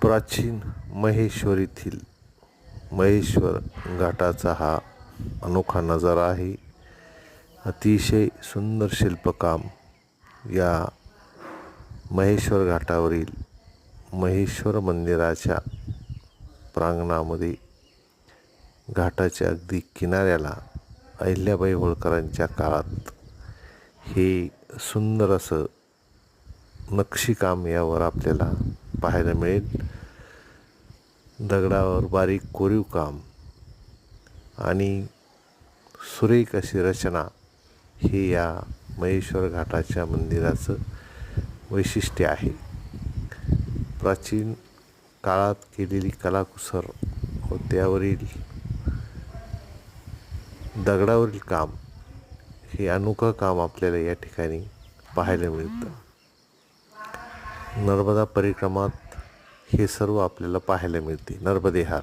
प्राचीन महेश्वरीतील महेश्वर घाटाचा हा अनोखा नजारा आहे. अतिशय सुंदर शिल्पकाम या महेश्वर घाटावरील महेश्वर मंदिराच्या प्रांगणामध्ये घाटाच्या अगदी किनाऱ्याला अहिल्याबाई होळकरांच्या काळात हे सुंदर असं नक्षीकाम यावर आपल्याला पाहायला मिळेल. दगडावर बारीक कोरीव काम आणि सुरेख अशी रचना हे या महेश्वर घाटाच्या मंदिराचं वैशिष्ट्य आहे. प्राचीन काळात केलेली कलाकुसर व त्यावरील दगडावरील काम हे अनोखं काम आपल्याला या ठिकाणी पाहायला मिळतं. नर्मदा परिक्रमात हे सर्व आपल्याला पाहायला मिळते. नर्मदे हार.